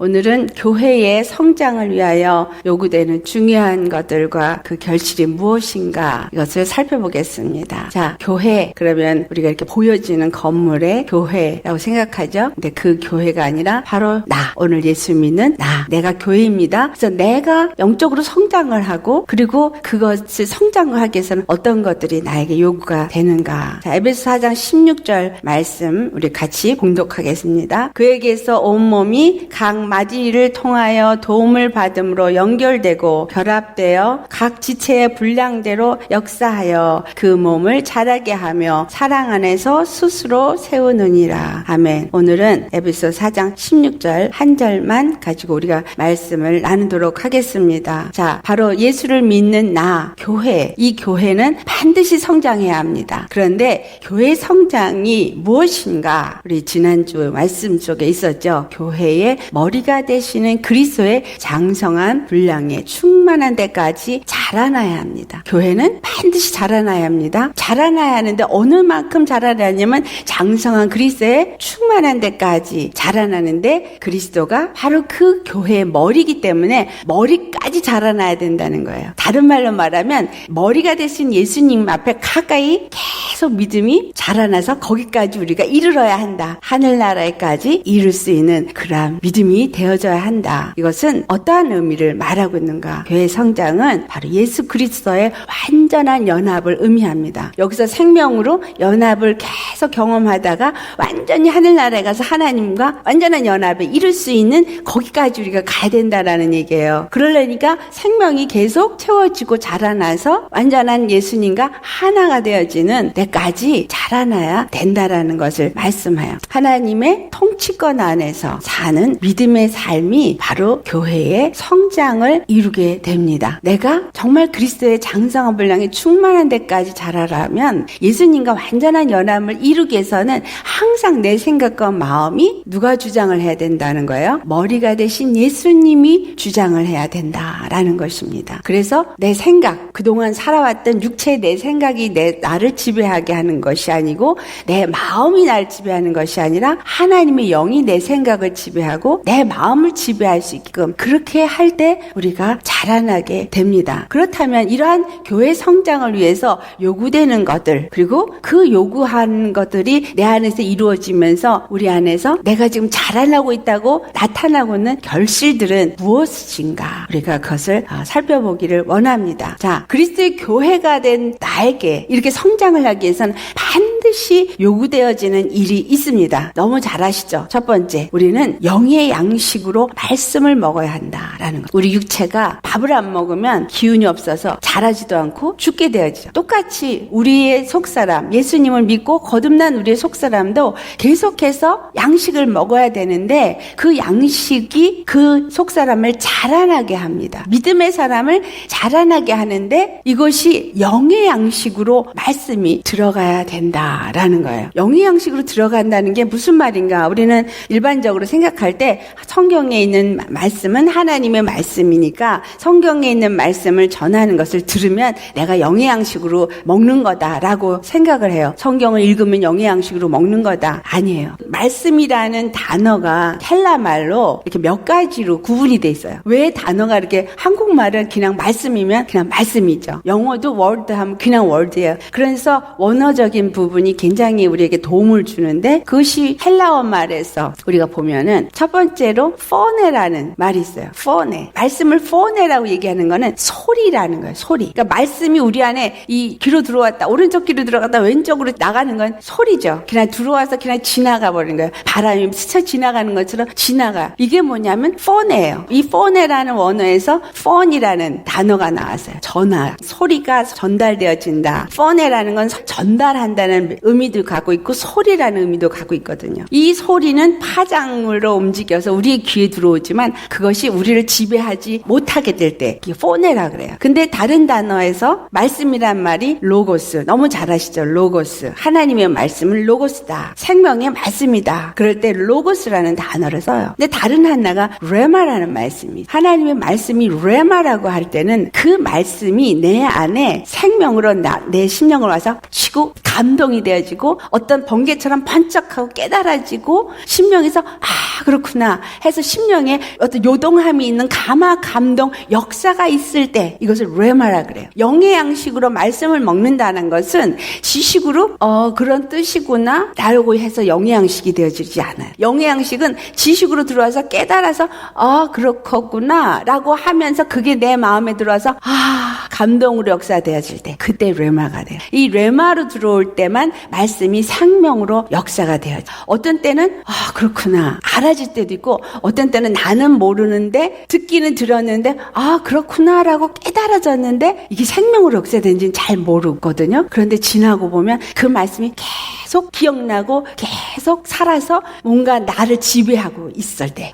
오늘은 교회의 성장을 위하여 요구되는 중요한 것들과 그 결실이 무엇인가 이것을 살펴보겠습니다. 자, 교회 그러면 우리가 이렇게 보여지는 건물의 교회라고 생각하죠. 근데 그 교회가 아니라 바로 나, 오늘 예수 믿는 나, 내가 교회입니다. 그래서 내가 영적으로 성장을 하고 그리고 그것을 성장을 하기 위해서는 어떤 것들이 나에게 요구가 되는가. 자, 에베소 4장 16절 말씀 우리 같이 봉독하겠습니다. 그에게서 온몸이 각 마디를 통하여 도움을 받음으로 연결되고 결합되어 각 지체의 분량대로 역사하여 그 몸을 자라게 하며 사랑 안에서 스스로 세우느니라. 아멘. 오늘은 에베소 4장 16절 한 절만 가지고 우리가 말씀을 나누도록 하겠습니다. 자, 바로 예수를 믿는 나, 교회. 이 교회는 반드시 성장해야 합니다. 그런데 교회 성장이 무엇인가? 우리 지난주 말씀 속에 있었죠. 교회의 머리가 되시는 그리스도의 장성한 분량에 충만한 데까지 자라나야 합니다. 교회는 반드시 자라나야 합니다. 자라나야 하는데 어느 만큼 자라나냐면 장성한 그리스도의 충만한 데까지 자라나는데 그리스도가 바로 그 교회의 머리이기 때문에 머리까지 자라나야 된다는 거예요. 다른 말로 말하면 머리가 되신 예수님 앞에 가까이 계속 믿음이 자라나서 거기까지 우리가 이르러야 한다. 하늘나라에까지 이룰 수 있는 그러한 믿음이 되어져야 한다. 이것은 어떠한 의미를 말하고 있는가? 교회 성장은 바로 예수 그리스도의 완전한 연합을 의미합니다. 여기서 생명으로 연합을 계속 경험하다가 완전히 하늘나라에 가서 하나님과 완전한 연합에 이룰 수 있는 거기까지 우리가 가야 된다라는 얘기예요. 그러려니까 생명이 계속 채워지고 자라나서 완전한 예수님과 하나가 되어지는 데까지 자라나야 된다라는 것을 말씀해요. 하나님의 통치권 안에서 사는 믿음의 삶이 바로 교회의 성장을 이루게 됩니다. 내가 정말 그리스도의 장성한 분량에 충만한 데까지 자라려면 예수님과 완전한 연합을 이루기 위해서는 항상 내 생각과 마음이 누가 주장을 해야 된다는 거예요? 머리가 되신 예수님이 주장을 해야 된다라는 것입니다. 그래서 내 생각, 그동안 살아왔던 육체의 내 생각이 나를 지배하게 하는 것이 아니고 내 마음이 나를 지배하는 것이 아니라 하나님의 영이 내 생각을 지배하고 내 마음을 지배할 수 있게끔 그렇게 할 때 우리가 자라나게 됩니다. 그렇다면 이러한 교회 성장을 위해서 요구되는 것들 그리고 그 요구하는 것들이 내 안에서 이루어지면서 우리 안에서 내가 지금 자라나고 있다고 나타나고 있는 결실들은 무엇인가 우리가 그것을 살펴보기를 원합니다. 자, 그리스도의 교회가 된 나에게 이렇게 성장을 하기 위해서는 반드시 요구되어지는 일이 있습니다. 너무 잘 아시죠? 첫 번째, 우리는 영의 양식으로 말씀을 먹어야 한다라는 것. 우리 육체가 밥을 안 먹으면 기운이 없어서 자라지도 않고 죽게 되어지죠. 똑같이 우리의 속사람, 예수님을 믿고 거듭난 우리의 속사람도 계속해서 양식을 먹어야 되는데 그 양식이 그 속사람을 자라나게 합니다. 믿음의 사람을 자라나게 하는데 이것이 영의 양식으로 말씀이 들어가야 된다라는 거예요. 영의 양식으로 들어간다는 게 무슨 말인가? 우리는 일반적으로 생각할 때 성경에 있는 말씀은 하나님의 말씀이니까 성경에 있는 말씀을 전하는 것을 들으면 내가 영의 양식으로 먹는 거다라고 생각을 해요. 성경을 읽으면 영의 양식으로 먹는 거다. 아니에요. 말씀이라는 단어가 헬라말로 이렇게 몇 가지로 구분이 돼 있어요. 왜 단어가 이렇게 한국말은 그냥 말씀이면 그냥 말씀이죠. 영어도 word 하면 그냥 word예요. 그래서 원어적인 부분이 굉장히 우리에게 도움을 주는데 그것이 헬라어 말에서 우리가 보면은 첫 번째로 포네라는 말이 있어요. 포네. 말씀을 포네라고 얘기하는 거는 소리라는 거예요. 소리. 그러니까 말씀이 우리 안에 이 귀로 들어왔다. 오른쪽 귀로 들어갔다. 왼쪽으로 나가는 건 소리죠. 그냥 들어와서 그냥 지나가 버리는 거예요. 바람이 스쳐 지나가는 것처럼 지나가. 이게 뭐냐면 포네예요. 이 포네라는 원어에서 폰이라는 단어가 나왔어요. 전화. 소리가 전달되어진다. 포네라는 건 전달한다는 의미도 갖고 있고 소리라는 의미도 갖고 있거든요. 이 소리는 파장으로 움직여서 우리의 귀에 들어오지만 그것이 우리를 지배하지 못하게 될 때 포네라 그래요. 근데 다른 단어에서 말씀이란 말이 로고스. 너무 잘 아시죠? 로고스. 하나님의 말씀은 로고스다. 생명의 말씀이다. 그럴 때 로고스라는 단어를 써요. 근데 다른 하나가 레마라는 말씀이 하나님의 말씀이 레마라고 할 때는 그 말씀이 내 안에 생명으로 내 심령을 와서 치고 감동이 분명히 되어지고 어떤 번개처럼 반짝하고 깨달아지고 심령에서 그렇구나 해서 심령에 어떤 요동함이 있는 감화, 감동, 역사가 있을 때 이것을 레마라 그래요. 영의 양식으로 말씀을 먹는다는 것은 지식으로 그런 뜻이구나 라고 해서 영의 양식이 되어지지 않아요. 영의 양식은 지식으로 들어와서 깨달아서 그렇겠구나 라고 하면서 그게 내 마음에 들어와서 감동으로 역사되어질 때 그때 레마가 돼요. 이 레마로 들어올 때만 말씀이 생명으로 역사가 되어요. 어떤 때는 그렇구나 알아질 때도 있고 어떤 때는 나는 모르는데 듣기는 들었는데 그렇구나 라고 깨달아졌는데 이게 생명으로 역사된지는 잘 모르거든요. 그런데 지나고 보면 그 말씀이 계속 기억나고 계속 살아서 뭔가 나를 지배하고 있을 때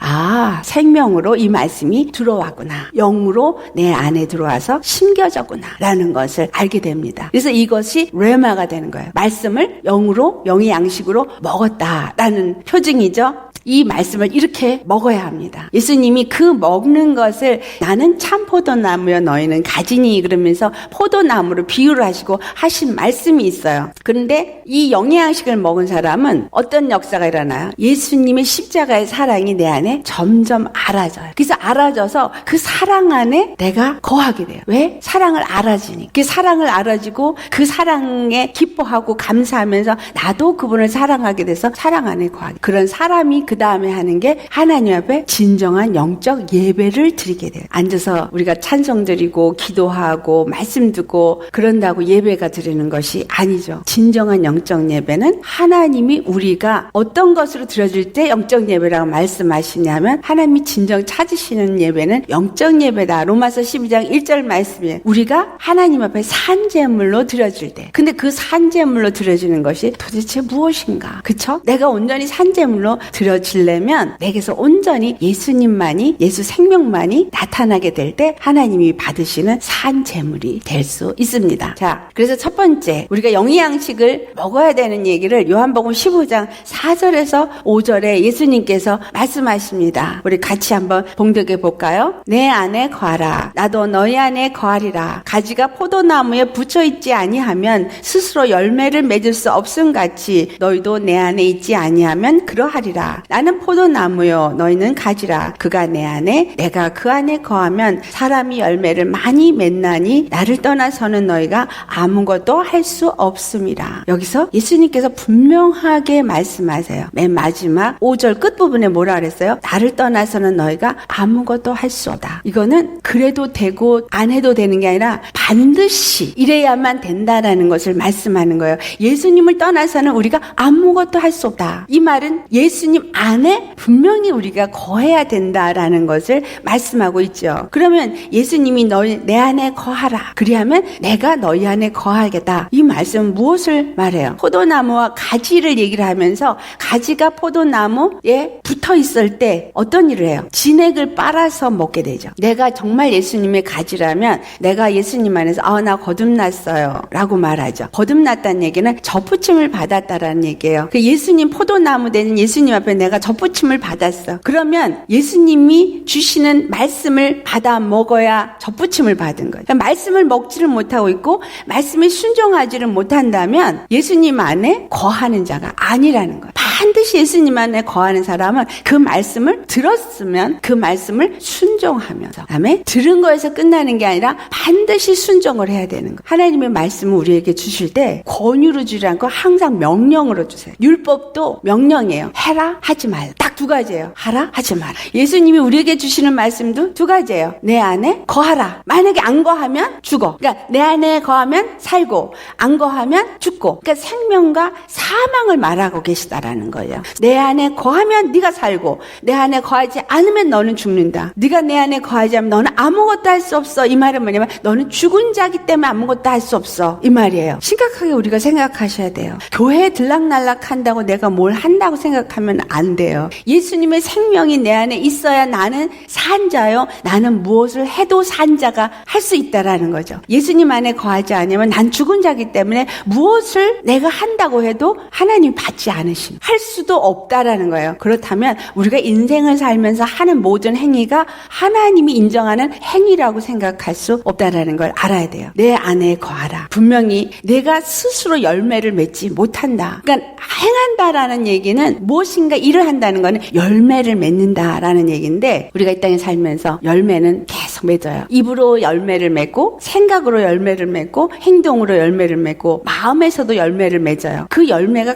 생명으로 이 말씀이 들어왔구나. 영으로 내 안에 들어와서 심겨졌구나 라는 것을 알게 됩니다. 그래서 이것이 레마가 되는 거예요. 말씀을 영으로 영의 양식으로 먹었다라는 표징이죠. 이 말씀을 이렇게 먹어야 합니다. 예수님이 그 먹는 것을 나는 참 포도나무여 너희는 가지니 그러면서 포도나무로 비유를 하시고 하신 말씀이 있어요. 그런데 이 영의 양식을 먹은 사람은 어떤 역사가 일어나요? 예수님의 십자가의 사랑이 내 안에 점점 알아져요. 그래서 알아져서 그 사랑 안에 내가 거하게 돼요. 왜? 사랑을 알아지니. 그 사랑을 알아지고 그 사랑에 기뻐하고 감사하면서 나도 그분을 사랑하게 돼서 사랑 안에 거하게. 그런 사람이 그 다음에 하는 게 하나님 앞에 진정한 영적 예배를 드리게 돼요. 앉아서 우리가 찬송 드리고 기도하고 말씀 듣고 그런다고 예배가 드리는 것이 아니죠. 진정한 영적 예배는 하나님이 우리가 어떤 것으로 드려질 때 영적 예배라고 말씀하시냐면 하나님이 진정 찾으시는 예배는 영적 예배다. 로마서 12장 1절 말씀이에요. 우리가 하나님 앞에 산제물로 드려질 때. 근데 그 산제물로 드려지는 것이 도대체 무엇인가? 그쵸? 내가 온전히 산제물로 드려지려면 내게서 온전히 예수님만이 예수 생명만이 나타나게 될 때 하나님이 받으시는 산제물이 될 수 있습니다. 자, 그래서 첫 번째 우리가 영의 양식을 먹어야 되는 얘기를 요한복음 15장 4절에서 5절에 예수님께서 말씀하십니다. 우리 같이 한번 봉독해 볼까요? 내 안에 거하라 나도 너희 안에 거하리라. 가지가 포도나무에 붙여 있지 아니하면 스스로 열매를 맺을 수 없음같이 너희도 내 안에 있지 아니하면 그러하리라. 나는 포도나무요 너희는 가지라. 그가 내 안에 내가 그 안에 거하면 사람이 열매를 많이 맺나니 나를 떠나서는 너희가 아무것도 할 수 없음이라. 여기서 예수님께서 분명하게 말씀하세요. 맨 마지막 5절 끝부분에 뭐라 그랬어요? 나를 떠나서는 너희가 아무것도 할 수 없다. 이거는 그래도 되고 안 해도 되는 게 아니라 반드시 이래야만 된다라는 것을 말씀하는 거예요. 예수님을 떠나서는 우리가 아무것도 할 수 없다. 이 말은 예수님 안에 분명히 우리가 거해야 된다라는 것을 말씀하고 있죠. 그러면 예수님이 너희 내 안에 거하라. 그리하면 내가 너희 안에 거하겠다. 이 말씀은 무엇을 말해요? 포도나무와 가지를 얘기를 하면서 가지가 포도나무에 붙어 있을 때 어떤 일을 해요? 진액을 빨아서 먹게 되죠. 내가 정말 예수님의 가지라면 내가 예수님 안에서 나 거듭났어요 라고 말하죠. 거듭났다는 얘기는 접붙임을 받았다라는 얘기예요. 그 예수님 포도나무 되는 예수님 앞에 내가 접붙임을 받았어. 그러면 예수님이 주시는 말씀을 받아 먹어야 접붙임을 받은 거예요. 그러니까 말씀을 먹지를 못하고 있고 말씀에 순종하지를 못한다면 예수님 안에 거하는 자가 아니라는 거예요. 반드시 예수님 안에 거하는 사람은 그 말씀을 들었으면 그 말씀을 순종하면서 아멘. 들은 거에서 끝나는 게 아니라 반드시 순종을 해야 되는 거예요. 하나님의 말씀을 우리에게 주실 때 권유로 주지 않고 항상 명령으로 주세요. 율법도 명령이에요. 해라 하지 말라. 딱 두 가지예요. 하라 하지 마라. 예수님이 우리에게 주시는 말씀도 두 가지예요. 내 안에 거하라. 만약에 안 거하면 죽어. 그러니까 내 안에 거하면 살고 안 거하면 죽고. 그러니까 생명과 사망을 말하고 계시다라는 거예요. 내 안에 거하면 네가 살고 내 안에 거하지 않으면 너는 죽는다. 네가 내 안에 거하지 않으면 너는 아무것도 할 수 없어. 이 말은 뭐냐면 너는 죽은 자기 때문에 아무것도 할 수 없어. 이 말이에요. 심각하게 우리가 생각하셔야 돼요. 교회에 들락날락 한다고 내가 뭘 한다고 생각하면 안 돼요. 예수님의 생명이 내 안에 있어야 나는 산 자요, 나는 무엇을 해도 산 자가 할 수 있다라는 거죠. 예수님 안에 거하지 않으면 난 죽은 자기 때문에 무엇을 내가 한다고 해도 하나님 받지 않으심, 할 수도 없다라는 거예요. 그렇다면 우리가 인생을 살면서 하는 모든 행위가 하나님이 인정하는 행위라고 생각할 수 없다라는 걸 알아야 돼요. 내 안에 거하라. 분명히 내가 스스로 열매를 맺지 못한다. 그러니까 행한다라는 얘기는 무엇인가 일을 한다는 거는 열매를 맺는다라는 얘기인데, 우리가 이 땅에 살면서 열매는 계속 맺어요. 입으로 열매를 맺고, 생각으로 열매를 맺고, 행동으로 열매를 맺고, 마음에서도 열매를 맺어요. 그 열매가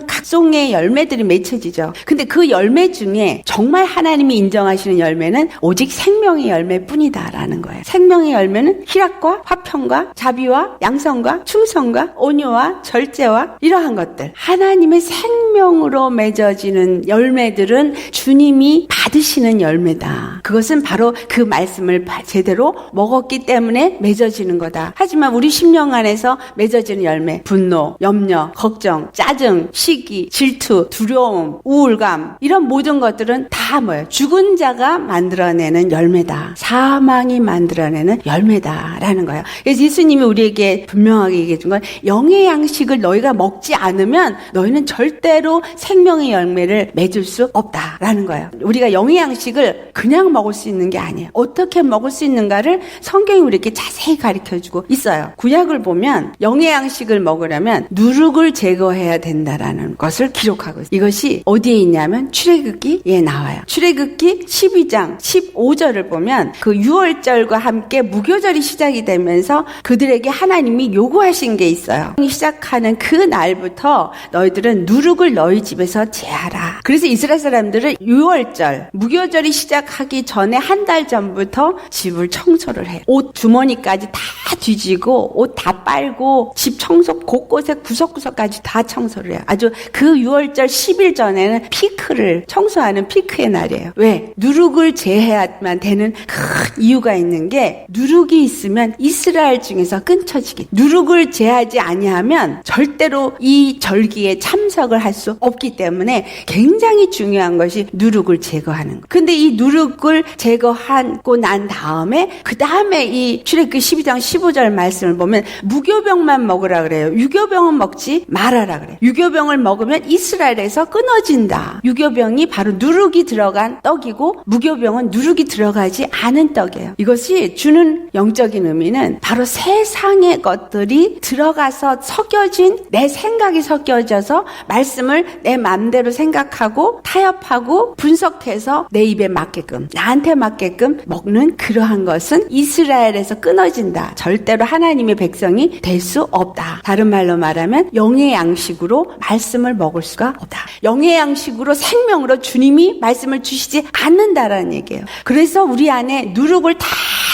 각종의 열매들이 맺혀지죠. 근데 그 열매 중에 정말 하나님이 인정하시는 열매는 오직 생명의 열매뿐이다라는 거예요. 생명의 열매는 희락과 화평과 자비와 양성과 충성과 온유와 절제와 이러한 것들, 하나님의 생명으로 맺어지는 열매들은 주님이 받으시는 열매다. 그것은 바로 그 말씀을 제대로 먹었기 때문에 맺어지는 거다. 하지만 우리 심령 안에서 맺어지는 열매, 분노, 염려, 걱정, 짜증, 시기, 질투, 두려움, 우울감, 이런 모든 것들은 다 뭐예요? 죽은 자가 만들어내는 열매다. 사망이 만들어내는 열매다라는 거예요. 그래서 예수님이 우리에게 분명하게 얘기해 준 건, 영의 양식을 너희가 먹지 않으면 너희는 절대로 생명의 열매를 맺을 수 없다라는 거예요. 우리가 영의 양식을 그냥 먹을 수 있는 게 아니에요. 어떻게 먹을 수 있는가를 성경이 우리에게 자세히 가르쳐주고 있어요. 구약을 보면 영의 양식을 먹으려면 누룩을 제거해야 된다라는 것을 기록하고 있어요. 이것이 어디에 있냐면 출애굽기에 나와요. 출애굽기 12장 15절을 보면 그 유월절과 함께 무교절이 시작이 되면서 그들에게 하나님이 요구하신 게 있어요. 시작하는 그 날부터 너희들은 누룩을 너희 집에서 제하라. 그래서 이스라엘 사람들은 유월절, 무교절이 시작하기 전에 한 달 전부터 집을 청소를 해요. 옷 주머니까지 다 뒤지고 옷 다 빨고 집 청소 곳곳에 구석구석까지 다 청소를 해요. 아주 그 유월절 10일 전에는 피크를 청소하는 피크의 날이에요. 왜? 누룩을 제해야만 되는 큰 이유가 있는 게, 누룩이 있으면 이스라엘 중에서 끊쳐지기, 누룩을 제하지 아니하면 절대로 이 절기에 참석을 할 수 없기 때문에 굉장히 중요한 것이 누룩을 제거하는 거. 근데 이 누룩을 제거하고 난 다음에 그 다음에 이 출애굽기 12장 15절 말씀을 보면 무교병만 먹으라 그래요. 유교병은 먹지 말아라 그래요. 유교병을 먹으면 이스라엘에서 끊어진다. 유교병이 바로 누룩이 들어간 떡이고 무교병은 누룩이 들어가지 않은 떡이에요. 이것이 주는 영적인 의미는 바로 세상의 것들이 들어가서 섞여진, 내 생각이 섞여져서 말씀을 내 마음대로 생각하고 타협하고 분석해서 내 입에 맞게끔, 나한테 맞게끔 먹는 그러한 것은 이스라엘에서 끊어진다. 절대로 하나님의 백성이 될 수 없다. 다른 말로 말하면 영의 양식으로 말씀을 먹을 수가 없다. 영의 양식으로 생명으로 주님이 말씀을 주시지 않는다라는 얘기예요. 그래서 우리 안에 누룩을 다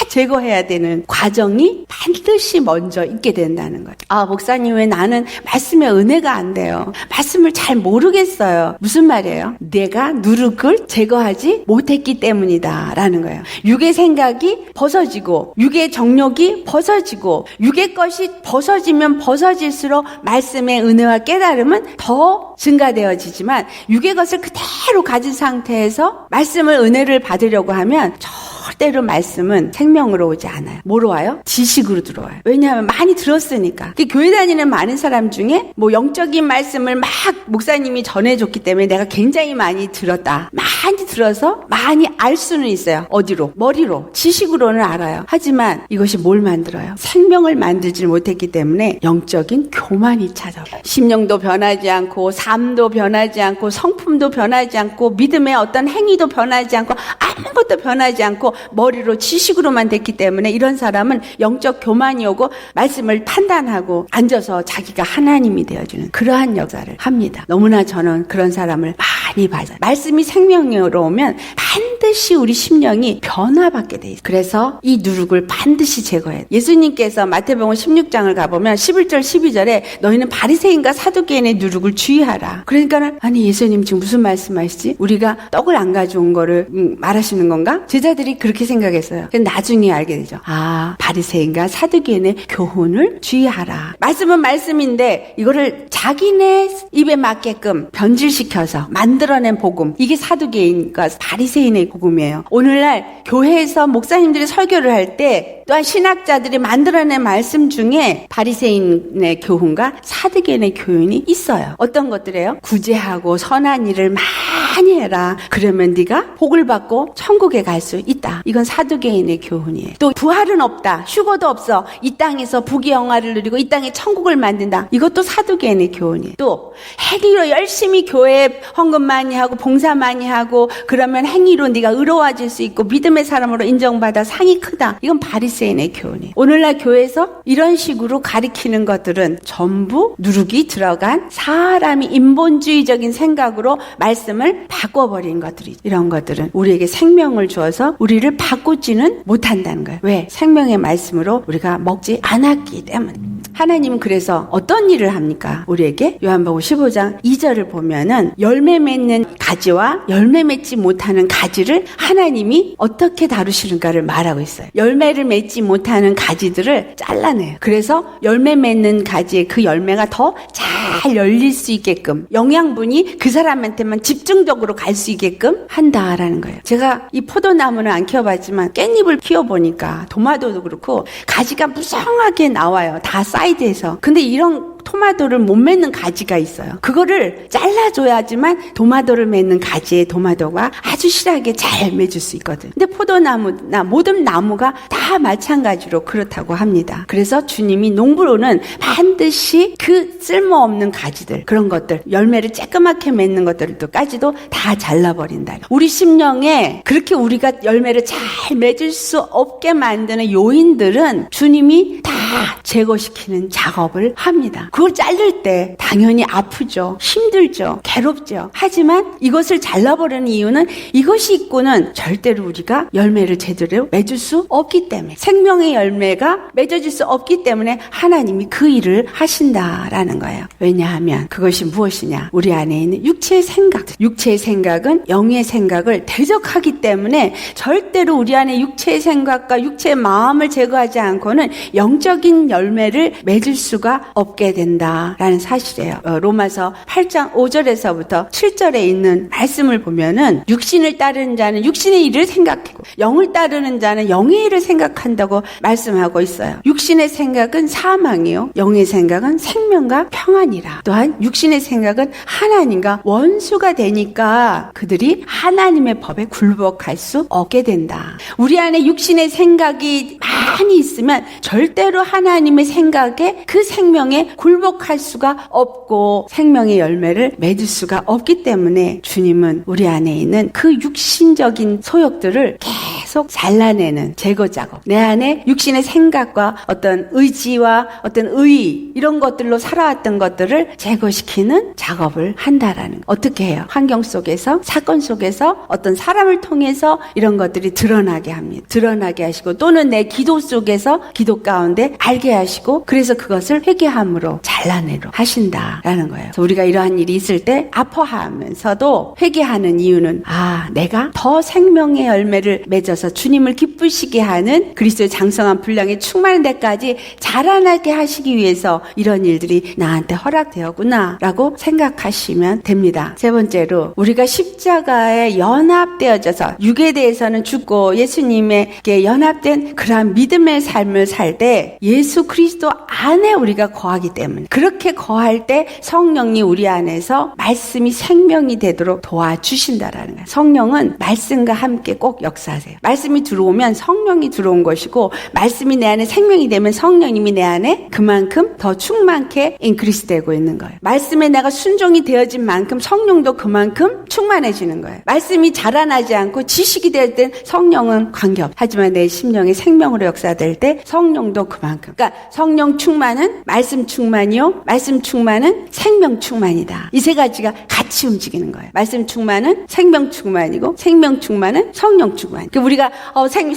제거해야 되는 과정이 반드시 먼저 있게 된다는 거예요. 아, 목사님, 왜 나는 말씀의 은혜가 안 돼요? 말씀을 잘 모르겠어요. 무슨 말이에요? 내가 누룩을 제거하지 못했기 때문이다 라는 거예요. 육의 생각이 벗어지고 육의 정욕이 벗어지고 육의 것이 벗어지면 벗어질수록 말씀의 은혜와 깨달음은 더 증가되어지지만, 육의 것을 그대로 가진 상태에서 말씀을, 은혜를 받으려고 하면 절대로 말씀은 생명으로 오지 않아요. 뭐로 와요? 지식으로 들어와요. 왜냐하면 많이 들었으니까. 교회 다니는 많은 사람 중에 뭐 영적인 말씀을 막 목사님이 전해줬기 때문에 내가 굉장히 많이 들었다. 많이 들어서 많이 알 수는 있어요. 어디로? 머리로. 지식으로는 알아요. 하지만 이것이 뭘 만들어요? 생명을 만들지 못했기 때문에 영적인 교만이 찾아와요. 심령도 변하지 않고, 삶도 변하지 않고, 성품도 변하지 않고, 믿음의 어떤 행위도 변하지 않고, 아무것도 변하지 않고 머리로 지식으로만 됐기 때문에 이런 사람은 영적 교만이 오고 말씀을 판단하고 앉아서 자기가 하나님이 되어주는 그러한 역사를 합니다. 너무나 저는 그런 사람을 많이 봐요. 말씀이 생명으로 오면 반드시 반드시 우리 심령이 변화받게 돼 있어요. 그래서 이 누룩을 반드시 제거해야 돼요. 예수님께서 마태복음 16장을 가보면 11절 12절에 너희는 바리새인과 사두개인의 누룩을 주의하라. 그러니까 아니 예수님 지금 무슨 말씀하시지? 우리가 떡을 안 가져온 거를 말하시는 건가? 제자들이 그렇게 생각했어요. 나중에 알게 되죠. 아, 바리새인과 사두개인의 교훈을 주의하라. 말씀은 말씀인데 이거를 자기네 입에 맞게끔 변질시켜서 만들어낸 복음, 이게 사두개인과 바리새인의 복음이에요. 오늘날 교회에서 목사님들이 설교를 할 때 또한 신학자들이 만들어낸 말씀 중에 바리새인의 교훈과 사두개인의 교훈이 있어요. 어떤 것들이에요? 구제하고 선한 일을 많이 해라. 그러면 네가 복을 받고 천국에 갈 수 있다. 이건 사두개인의 교훈이에요. 또 부활은 없다. 휴거도 없어. 이 땅에서 부귀 영화를 누리고 이 땅에 천국을 만든다. 이것도 사두개인의 교훈이에요. 또 행위로 열심히 교회에 헌금 많이 하고 봉사 많이 하고 그러면 행위로 네가 의로워질 수 있고 믿음의 사람으로 인정받아 상이 크다. 이건 바리새인의 교훈이에요. 오늘날 교회에서 이런 식으로 가리키는 것들은 전부 누룩이 들어간 사람이 인본주의적인 생각으로 말씀을 바꿔버린 것들이죠. 이런 것들은 우리에게 생명을 주어서 우리를 바꾸지는 못한다는 거예요. 왜? 생명의 말씀으로 우리가 먹지 않았기 때문에. 하나님은 그래서 어떤 일을 합니까? 우리에게 요한복음 15장 2절을 보면은 열매 맺는 가지와 열매 맺지 못하는 가지를 하나님이 어떻게 다루시는가를 말하고 있어요. 열매를 맺지 못하는 가지들을 잘라내요. 그래서 열매 맺는 가지의 그 열매가 더 잘 열릴 수 있게끔 영양분이 그 사람한테만 집중적으로 갈 수 있게끔 한다라는 거예요. 제가 이 포도나무는 안 키워봤지만 깻잎을 키워보니까 도마도도 그렇고 가지가 무성하게 나와요. 다 사이드에서. 근데 이런 토마토를 못 맺는 가지가 있어요. 그거를 잘라줘야지만 도마도를 맺는 가지의 도마도가 아주 실하게 잘 맺을 수 있거든. 근데 포도나무나 모든 나무가 다 마찬가지로 그렇다고 합니다. 그래서 주님이 농부로는 반드시 그 쓸모없는 가지들, 그런 것들, 열매를 쬐끄맣게 맺는 것들까지도 다 잘라버린다. 우리 심령에 그렇게 우리가 열매를 잘 맺을 수 없게 만드는 요인들은 주님이 다 제거시키는 작업을 합니다. 그걸 자를 때 당연히 아프죠. 힘들죠. 괴롭죠. 하지만 이것을 잘라버리는 이유는 이것이 있고는 절대로 우리가 열매를 제대로 맺을 수 없기 때문에, 생명의 열매가 맺어질 수 없기 때문에 하나님이 그 일을 하신다라는 거예요. 왜냐하면 그것이 무엇이냐? 우리 안에 있는 육체의 생각. 육체의 생각은 영의 생각을 대적하기 때문에 절대로 우리 안에 육체의 생각과 육체의 마음을 제거하지 않고는 영적인 열매를 맺을 수가 없게 된다라는 사실이에요. 로마서 8장 5절에서부터 7절에 있는 말씀을 보면은 육신을 따르는 자는 육신의 일을 생각하고 영을 따르는 자는 영의 일을 생각한다고 말씀하고 있어요. 육신의 생각은 사망이요, 영의 생각은 생명과 평안이라. 또한 육신의 생각은 하나님과 원수가 되니까 그들이 하나님의 법에 굴복할 수 없게 된다. 우리 안에 육신의 생각이 많이 있으면 절대로 하나님의 생각에 그 생명에 굴복할 수가 없고 생명의 열매를 맺을 수가 없기 때문에 주님은 우리 안에 있는 그 육신적인 소욕들을 계속 잘라내는 제거 작업, 내 안에 육신의 생각과 어떤 의지와 어떤 의, 이런 것들로 살아왔던 것들을 제거시키는 작업을 한다라는 거. 어떻게 해요? 환경 속에서, 사건 속에서, 어떤 사람을 통해서 이런 것들이 드러나게 합니다. 드러나게 하시고, 또는 내 기도 속에서, 기도 가운데 알게 하시고, 그래서 그것을 회개함으로 잘라내로 하신다라는 거예요. 그래서 우리가 이러한 일이 있을 때 아파하면서도 회개하는 이유는, 내가 더 생명의 열매를 맺어서 주님을 기쁘시게 하는 그리스도의 장성한 분량에 충만한 데까지 자라나게 하시기 위해서 이런 일들이 나한테 허락되었구나 라고 생각하시면 됩니다. 세 번째로, 우리가 십자가에 연합되어져서 육에 대해서는 죽고 예수님에게 연합된 그러한 믿음의 삶을 살 때 예수 그리스도 안에 우리가 거하기 때문에, 그렇게 거할 때 성령이 우리 안에서 말씀이 생명이 되도록 도와주신다라는 거예요. 성령은 말씀과 함께 꼭 역사하세요. 말씀이 들어오면 성령이 들어온 것이고 말씀이 내 안에 생명이 되면 성령님이 내 안에 그만큼 더 충만케 인크리스 되고 있는 거예요. 말씀에 내가 순종이 되어진 만큼 성령도 그만큼 충만해지는 거예요. 말씀이 자라나지 않고 지식이 될 땐 성령은 관계없. 하지만 내 심령이 생명으로 역사될 때 성령도 그만큼. 그러니까 성령 충만은 말씀 충만이요. 말씀 충만은 생명 충만이다. 이 세 가지가 같이 움직이는 거예요. 말씀 충만은 생명 충만이고 생명 충만은 성령 충만. 그러니까 우리가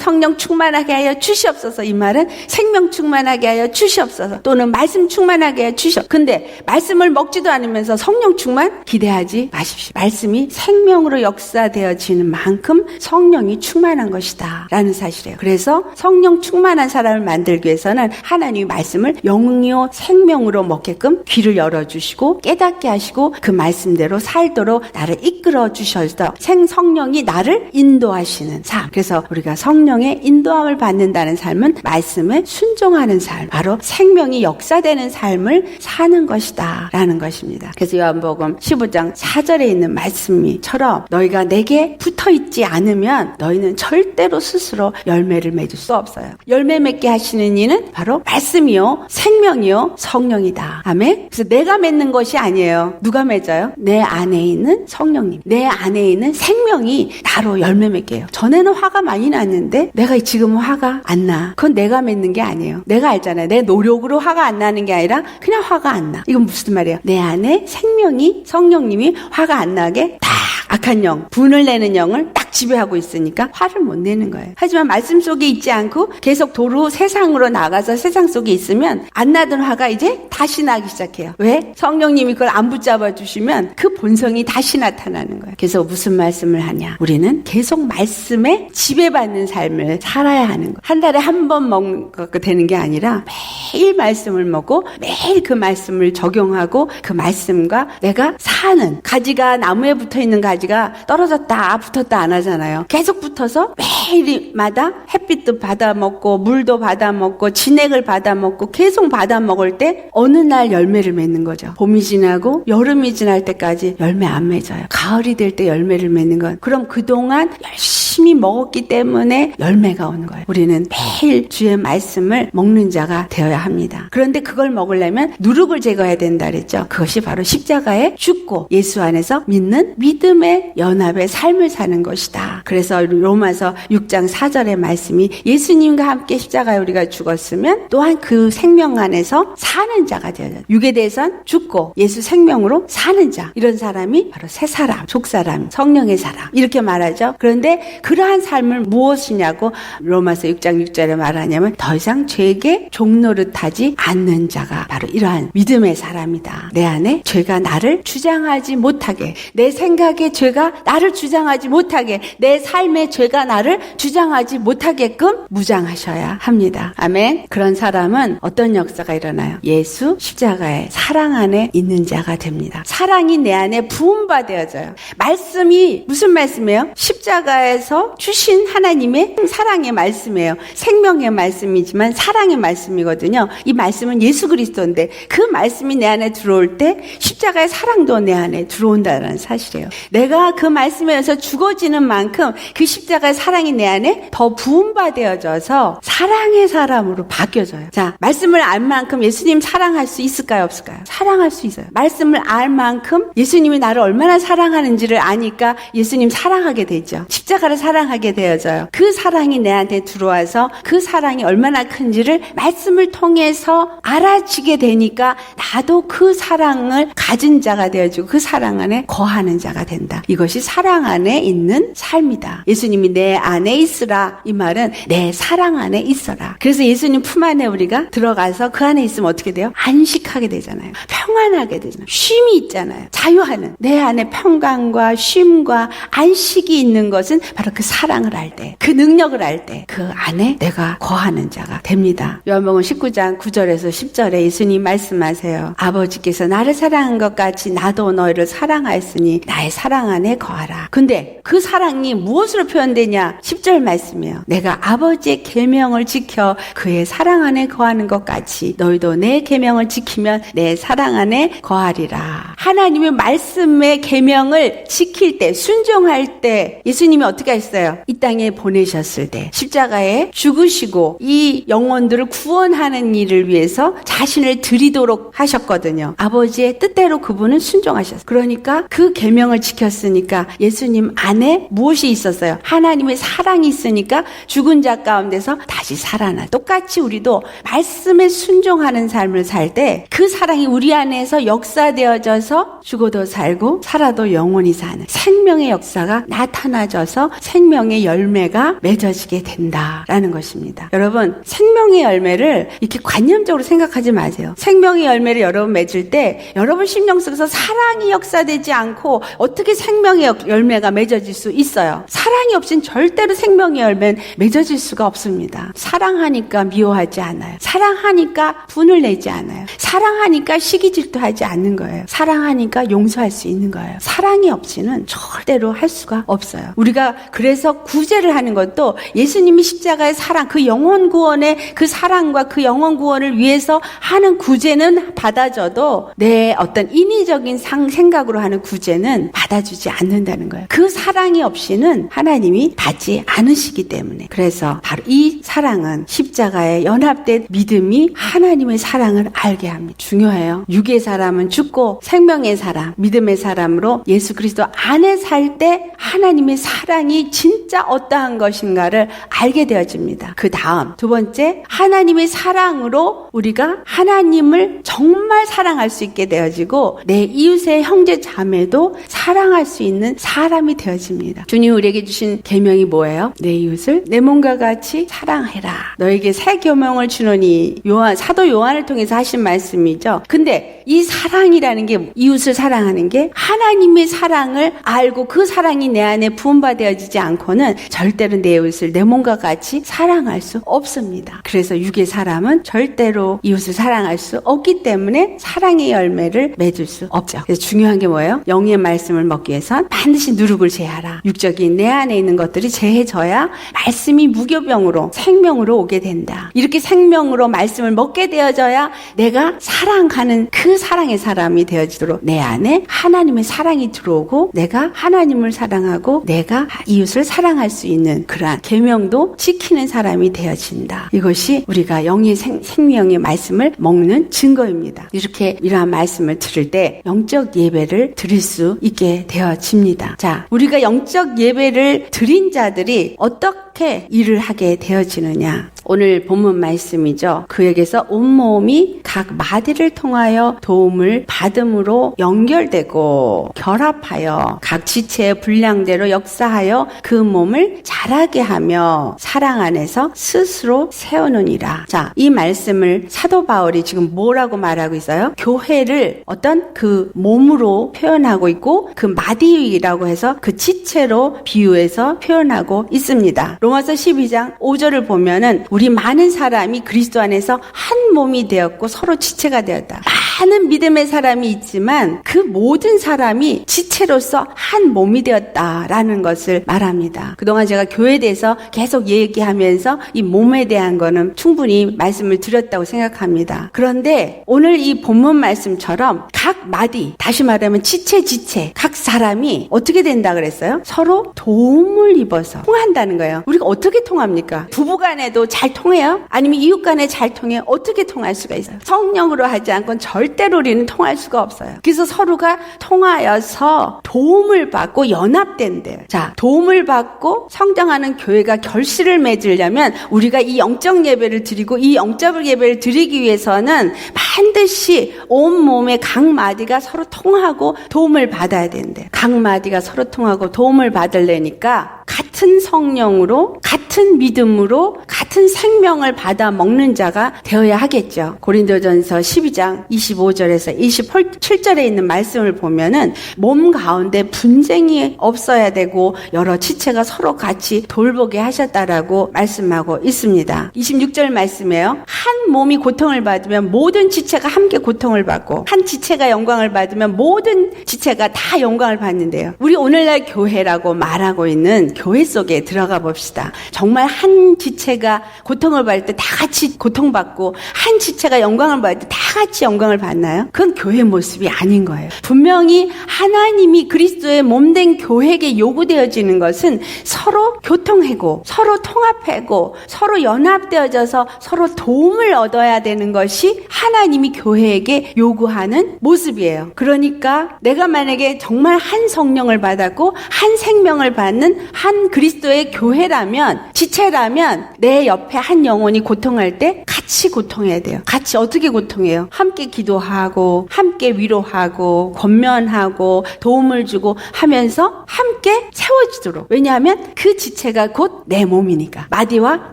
성령 충만하게 하여 주시옵소서 이 말은 생명 충만하게 하여 주시옵소서 또는 말씀 충만하게 하여 주시옵소서. 근데 말씀을 먹지도 않으면서 성령 충만 기대하지 마십시오. 말씀이 생명으로 역사되어지는 만큼 성령이 충만한 것이다 라는 사실이에요. 그래서 성령 충만한 사람을 만들기 위해서는 하나님의 말씀을 영이요 생명으로 먹게끔 귀를 열어주시고 깨닫게 하시고 그 말씀대로 살도록 나를 이끌어 주셔서 성령이 나를 인도하시는 삶. 그래서 우리가 성령의 인도함을 받는다는 삶은 말씀에 순종하는 삶, 바로 생명이 역사되는 삶을 사는 것이다 라는 것입니다. 그래서 요한복음 15장 4절에 있는 말씀이처럼 너희가 내게 붙어있지 않으면 너희는 절대로 스스로 열매를 맺을 수 없어요. 열매 맺게 하시는 이는 바로 말씀이요 생명이요 성령이다. 아멘. 그래서 내가 맺는 것이 아니에요. 누가 맺어요? 내 안에 있는 성령님, 내 안에 있는 생명이 나로 열매 맺게 해요. 전에는 화가 많이 났는데 내가 지금은 화가 안 나. 그건 내가 맺는 게 아니에요. 내가 알잖아요. 내 노력으로 화가 안 나는 게 아니라 그냥 화가 안 나. 이건 무슨 말이에요? 내 안에 생명이 성령님이 화가 안 나게 딱 악한 영, 분을 내는 영을 딱 지배하고 있으니까 화를 못 내는 거예요. 하지만 말씀 속에 있지 않고 계속 도로 세상으로 나가서 세상 속에 있으면 안 나던 화가 이제 다시 나기 시작해요. 왜? 성령님이 그걸 안 붙잡아 주시면 그 본성이 다시 나타나는 거예요. 그래서 무슨 말씀을 하냐? 우리는 계속 말씀에 지배받는 삶을 살아야 하는 거예요. 한 달에 한 번 먹는 거 되는 게 아니라 매일 말씀을 먹고 매일 그 말씀을 적용하고 그 말씀과 내가 사는 가지가 나무에 붙어있는 가지가 떨어졌다 붙었다 안 하잖아요. 계속 붙어서 매일마다 햇빛도 받아먹고 물도 받아먹고 진액을 받아먹고 계속 받아먹을 때 어느 날 열매를 맺는 거죠. 봄이 지나고 여름이 지날 때까지 열매 안 맺어요. 가을이 될 때 열매를 맺는 건 그럼 그동안 열심히 먹었기 때문에 열매가 오는 거예요. 우리는 매일 주의 말씀을 먹는 자가 되어야 합니다. 그런데 그걸 먹으려면 누룩을 제거해야 된다 그랬죠. 그것이 바로 십자가에 죽고 예수 안에서 믿는 믿음의 연합의 삶을 사는 것이다. 그래서 로마서 6장 4절의 말씀이 예수님과 함께 십자가에 우리가 죽었으면 또한 그 생명 안에서 사는 자가 되어야 돼요. 육에 대해선 죽고 예수 생명으로 사는 자. 이런 사람이 바로 새 사람, 속사람, 성령의 사람 이렇게 말하죠. 그런데 그러한 삶을 무엇이냐고 로마서 6장 6절에 말하냐면 더 이상 죄에게 종노릇하지 않는 자가 바로 이러한 믿음의 사람이다. 내 안에 죄가 나를 주장하지 못하게, 내 생각에 죄가 나를 주장하지 못하게, 내 삶에 죄가 나를 주장하지 못하게끔 무장하셔야 합니다. 아멘. 그런 사람은 어떤 역사가 일어나요? 예수 십자가의 사랑 안에 있는 자가 됩니다. 사랑이 내 안에 부음받아져요. 말씀이 무슨 말씀이에요? 십자가에서 주신 하나님의 사랑의 말씀이에요. 생명의 말씀이지만 사랑의 말씀이거든요. 이 말씀은 예수 그리스도인데 그 말씀이 내 안에 들어올 때 십자가의 사랑도 내 안에 들어온다는 사실이에요. 내가 그 말씀에 의해서 죽어지는 만큼 그 십자가의 사랑이 내 안에 더 부음받아져서 사랑의 사람으로 바뀌어져요. 자, 말씀을 알 만큼 예수님 사랑할 수 있을까요? 없을까요? 사랑할 수 있어요. 말씀을 알 만큼 예수님이 나를 얼마나 사랑하는지를 아니까 예수님 사랑하게 되죠. 십자가를 사랑하게 되어져요. 그 사랑이 내한테 들어와서 그 사랑이 얼마나 큰지를 말씀을 통해서 알아지게 되니까 나도 그 사랑을 가진 자가 되어지고 그 사랑 안에 거하는 자가 된다. 이것이 사랑 안에 있는 삶이다. 예수님이 내 안에 있으라. 이 말은 내 사랑 안에 있어라. 그래서 예수님 품 안에 우리가 들어가서 그 안에 있으면 어떻게 돼요? 안식하게 되잖아요. 평안하게 되잖아요. 쉼이 있잖아요. 자유하는 내 안에 평강과 쉼과 안식이 있는 것은 바로 그 사랑을 알 때, 그 능력을 알 때 그 안에 내가 거하는 자가 됩니다. 요한복음 19장 9절에서 10절에 예수님 말씀하세요. 아버지께서 나를 사랑한 것 같이 나도 너희를 사랑하였으니 나의 사랑 안에 거하라. 근데 그 사랑이 무엇으로 표현되냐? 10절 말씀이에요. 내가 아버지의 계명을 지켜 그의 사랑 안에 거하는 것 같이 너희도 내 계명을 지키면 내 사랑 안에 거하리라. 하나님의 말씀의 계명을 지킬 때, 순종할 때 예수님이 어떻게 있어요. 이 땅에 보내셨을 때 십자가에 죽으시고 이 영혼들을 구원하는 일을 위해서 자신을 드리도록 하셨거든요. 아버지의 뜻대로 그분은 순종하셨어요. 그러니까 그 계명을 지켰으니까 예수님 안에 무엇이 있었어요? 하나님의 사랑이 있으니까 죽은 자 가운데서 다시 살아나. 똑같이 우리도 말씀에 순종하는 삶을 살 때 그 사랑이 우리 안에서 역사되어져서 죽어도 살고 살아도 영원히 사는 생명의 역사가 나타나져서 생명의 열매가 맺어지게 된다라는 것입니다. 여러분, 생명의 열매를 이렇게 관념적으로 생각하지 마세요. 생명의 열매를 여러분 맺을 때 여러분 심령 속에서 사랑이 역사되지 않고 어떻게 생명의 열매가 맺어질 수 있어요? 사랑이 없인 절대로 생명의 열매는 맺어질 수가 없습니다. 사랑하니까 미워하지 않아요. 사랑하니까 분을 내지 않아요. 사랑하니까 시기질투하지 않는 거예요. 사랑하니까 용서할 수 있는 거예요. 사랑이 없이는 절대로 할 수가 없어요. 우리가 그래서 구제를 하는 것도 예수님이 십자가의 사랑, 그 영혼 구원의 그 사랑과 그 영혼 구원을 위해서 하는 구제는 받아줘도 내 어떤 인위적인 생각으로 하는 구제는 받아주지 않는다는 거예요. 그 사랑이 없이는 하나님이 받지 않으시기 때문에. 그래서 바로 이 사랑은 십자가에 연합된 믿음이 하나님의 사랑을 알게 합니다. 중요해요. 육의 사람은 죽고 생명의 사람, 믿음의 사람으로 예수 그리스도 안에 살 때 하나님의 사랑이 진짜 어떠한 것인가를 알게 되어집니다. 그 다음 두 번째, 하나님의 사랑으로 우리가 하나님을 정말 사랑할 수 있게 되어지고 내 이웃의 형제 자매도 사랑할 수 있는 사람이 되어집니다. 주님 우리에게 주신 계명이 뭐예요? 내 이웃을 내 몸과 같이 사랑해라. 너에게 새 계명을 주노니, 사도 요한을 통해서 하신 말씀이죠. 근데 이 사랑이라는 게, 이웃을 사랑하는 게 하나님의 사랑을 알고 그 사랑이 내 안에 부음받아지지 않고는 절대로 내 이웃을 내 몸과 같이 사랑할 수 없습니다. 그래서 육의 사람은 절대로 이웃을 사랑할 수 없기 때문에 사랑의 열매를 맺을 수 없죠. 그래서 중요한 게 뭐예요? 영의 말씀을 먹기 위해선 반드시 누룩을 제하라. 육적인 내 안에 있는 것들이 제해져야 말씀이 무교병으로 생명으로 오게 된다. 이렇게 생명으로 말씀을 먹게 되어져야 내가 사랑하는 그 사랑의 사람이 되어지도록 내 안에 하나님의 사랑이 들어오고 내가 하나님을 사랑하고 내가 이웃을 사랑할 수 있는 그러한 계명도 지키는 사람이 되어진다. 이것이 우리가 영의 생명의 말씀을 먹는 증거입니다. 이렇게 이러한 말씀을 들을 때 영적 예배를 드릴 수 있게 되어집니다. 자, 우리가 영적 예배를 드린 자들이 어떻게 일을 하게 되어지느냐? 오늘 본문 말씀이죠. 그에게서 온몸이 각 마디를 통하여 도움을 받음으로 연결되고 결합하여 각 지체의 분량대로 역사하여 그 몸을 자라게 하며 사랑 안에서 스스로 세우느니라. 자, 이 말씀을 사도 바울이 지금 뭐라고 말하고 있어요? 교회를 어떤 그 몸으로 표현하고 있고 그 마디라고 해서 그 지체로 비유해서 표현하고 있습니다. 로마서 12장 5절을 보면은 우리 많은 사람이 그리스도 안에서 한 몸이 되었고 서로 지체가 되었다. 많은 믿음의 사람이 있지만 그 모든 사람이 지체로서 한 몸이 되었다라는 것을 말합니다. 그동안 제가 교회에 대해서 계속 얘기하면서 이 몸에 대한 거는 충분히 말씀을 드렸다고 생각합니다. 그런데 오늘 이 본문 말씀처럼 각 마디, 다시 말하면 지체 각 사람이 어떻게 된다 그랬어요? 서로 도움을 입어서 통한다는 거예요. 우리가 어떻게 통합니까? 부부간에도 잘 통해요? 아니면 이웃간에 잘 통해요? 어떻게 통할 수가 있어요? 성령으로 하지 않고는 절대로 우리는 통할 수가 없어요. 그래서 서로가 통하여서 도움을 받고 연합된대요. 자, 도움을 받고 성장하는 교회가 결실을 맺으려면 우리가 이 영적 예배를 드리고 이 영적 예배를 드리기 위해서는 반드시 온 몸의 각 마디가 서로 통하고 도움을 받아야 된대요. 각 마디가 서로 통하고 도움을 받으려니까 같은 성령으로, 같은 믿음으로, 같은 생명을 받아 먹는 자가 되어야 하겠죠. 고린도전서 12장 25절에서 27절에 있는 말씀을 보면은 몸 가운데 분쟁이 없어야 되고 여러 지체가 서로 같이 돌보게 하셨다라고 말씀하고 있습니다. 26절 말씀이에요. 한 몸이 고통을 받으면 모든 지체가 함께 고통을 받고 한 지체가 영광을 받으면 모든 지체가 다 영광을 받는데요. 우리 오늘날 교회라고 말하고 있는 교회 속에 들어가 봅시다. 정말 한 지체가 지체가 고통을 받을 때 다 같이 고통받고 한 지체가 영광을 받을 때 다 같이 영광을 받나요? 그건 교회 모습이 아닌 거예요. 분명히 하나님이 그리스도의 몸된 교회에게 요구되어지는 것은 서로 교통하고 서로 통합하고 서로 연합되어져서 서로 도움을 얻어야 되는 것이 하나님이 교회에게 요구하는 모습이에요. 그러니까 내가 만약에 정말 한 성령을 받았고 한 생명을 받는 한 그리스도의 교회라면, 지체라면 내 옆에 한 영혼이 고통할 때 같이 고통해야 돼요. 같이 어떻게 고통해요? 함께 기도하고 함께 위로하고 권면하고 도움을 주고 하면서 함께 세워지도록. 왜냐하면 그 지체가 곧 내 몸이니까. 마디와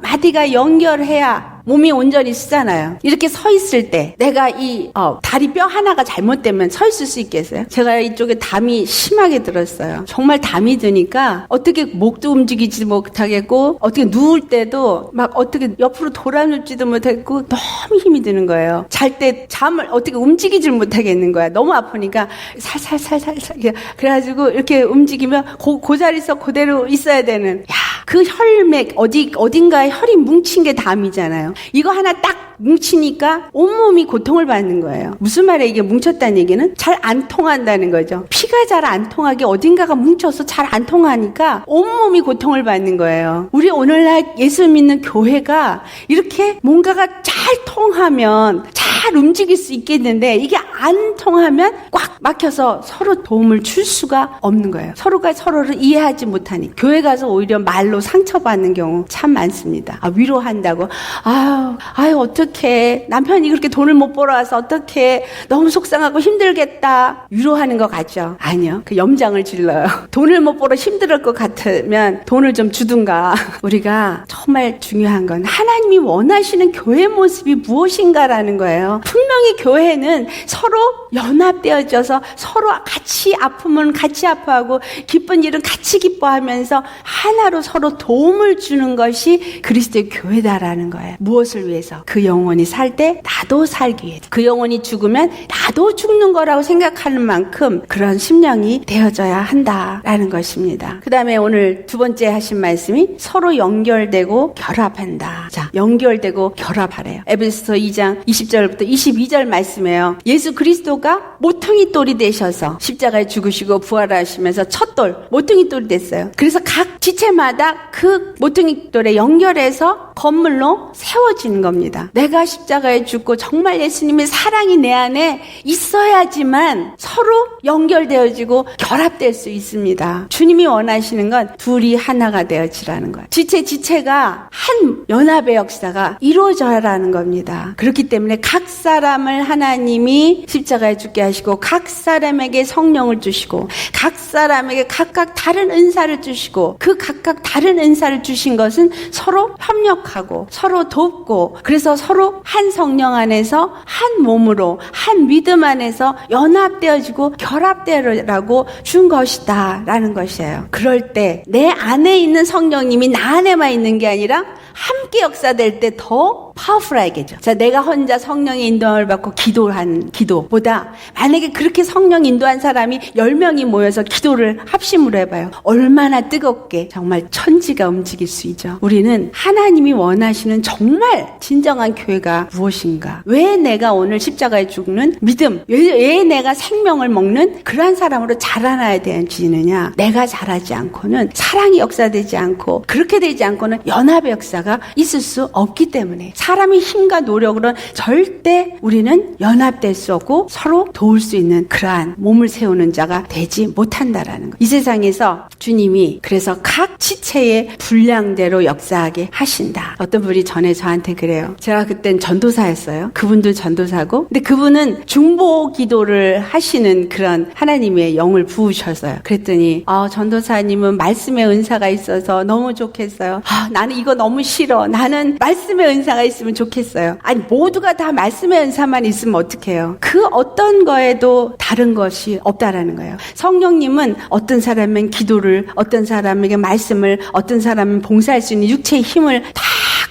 마디가 연결해야 몸이 온전히 쓰잖아요. 이렇게 서 있을 때 내가 이 다리 뼈 하나가 잘못되면 서 있을 수 있겠어요? 제가 이쪽에 담이 심하게 들었어요. 정말 담이 드니까 어떻게 목도 움직이지 못하겠고 어떻게 누울 때도 막 어떻게 옆으로 돌아눕지도 못하겠고 너무 힘이 드는 거예요. 잘 때 잠을 어떻게 움직이질 못하겠는 거야. 너무 아프니까 살살살살 그래가지고 이렇게 움직이면 그 자리에서 그대로 있어야 되는. 그 혈맥 어딘가에 혈이 뭉친 게 담이잖아요. 이거 하나 딱 뭉치니까 온몸이 고통을 받는 거예요. 무슨 말이에요? 이게 뭉쳤다는 얘기는 잘 안 통한다는 거죠. 피가 잘 안 통하게 어딘가가 뭉쳐서 잘 안 통하니까 온몸이 고통을 받는 거예요. 우리 오늘날 예수 믿는 교회가 이렇게 뭔가가 잘 통하면 잘 움직일 수 있겠는데 이게 안 통하면 꽉 막혀서 서로 도움을 줄 수가 없는 거예요. 서로가 서로를 이해하지 못하니 교회 가서 오히려 말로 상처받는 경우 참 많습니다. 위로한다고 아유 어떡해, 남편이 그렇게 돈을 못 벌어와서 어떡해, 너무 속상하고 힘들겠다, 위로하는 것 같죠? 아니요, 그 염장을 질러요. 돈을 못 벌어 힘들 것 같으면 돈을 좀 주든가. 우리가 정말 중요한 건 하나님이 원하시는 교회 모습이 무엇인가라는 거예요. 분명히 교회는 서로 연합되어져서 서로 같이 아프면 같이 아파하고 기쁜 일은 같이 기뻐하면서 하나로 서로 도움을 주는 것이 그리스도의 교회다라는 거예요. 무엇을 위해서? 그 영혼이 살 때 나도 살기 위해, 그 영혼이 죽으면 나도 죽는 거라고 생각하는 만큼 그런 심령이 되어져야 한다라는 것입니다. 그 다음에 오늘 두 번째 하신 말씀이 서로 연결되고 결합한다. 자, 연결되고 결합하래요. 에베소서 2장 20절부터 22절 말씀이에요. 예수 그리스도가 모퉁이 돌이 되셔서 십자가에 죽으시고 부활하시면서 첫 돌, 모퉁이 돌이 됐어요. 그래서 각 지체마다 그 모퉁이 돌에 연결해서 건물로 세워지는 겁니다. 내가 십자가에 죽고 정말 예수님의 사랑이 내 안에 있어야지만 서로 연결되어지고 결합될 수 있습니다. 주님이 원하시는 건 둘이 하나가 되어지라는 거예요. 지체가 한 연합의 역사가 이루어져야라는 겁니다. 그렇기 때문에 각 사람을 하나님이 십자가에 죽게 하시고 각 사람에게 성령을 주시고 각 사람에게 각각 다른 은사를 주시고 그 각각 다른 은사를 주신 것은 서로 협력하고 서로 돕고 그래서 서로 한 성령 안에서 한 몸으로 한 믿음 안에서 연합되어지고 결합되라고 준 것이다 라는 것이에요. 그럴 때 내 안에 있는 성령님이 나 안에만 있는 게 아니라 함께 역사될 때 더 파워풀하겠죠. 자, 내가 혼자 성령의 인도함을 받고 기도한 기도보다 만약에 그렇게 성령 인도한 사람이 10명이 모여서 기도를 합심으로 해봐요. 얼마나 뜨겁게 정말 천지가 움직일 수 있죠. 우리는 하나님이 원하시는 정말 진정한 교회가 무엇인가? 왜 내가 오늘 십자가에 죽는 믿음, 왜 내가 생명을 먹는 그러한 사람으로 자라나야 되느냐? 내가 자라지 않고는 사랑이 역사되지 않고 그렇게 되지 않고는 연합의 역사가 있을 수 없기 때문에 사람의 힘과 노력으로는 절대 우리는 연합될 수 없고 서로 도울 수 있는 그러한 몸을 세우는 자가 되지 못한다라는 거. 이 세상에서 주님이 그래서 각 지체의 분량대로 역사하게 하신다. 어떤 분이 전에 저한테 그래요. 제가 그땐 전도사였어요. 그분도 전도사고 근데 그분은 중보 기도를 하시는 그런 하나님의 영을 부으셔서요. 그랬더니 전도사님은 말씀의 은사가 있어서 너무 좋겠어요. 나는 이거 너무 싫어. 나는 말씀의 은사가 있으면 좋겠어요. 아니 모두가 다 말씀의 은사만 있으면 어떡해요? 그 어떤 거에도 다른 것이 없다라는 거예요. 성령님은 어떤 사람은 기도를, 어떤 사람에게 말씀을, 어떤 사람은 봉사할 수 있는 육체의 힘을 다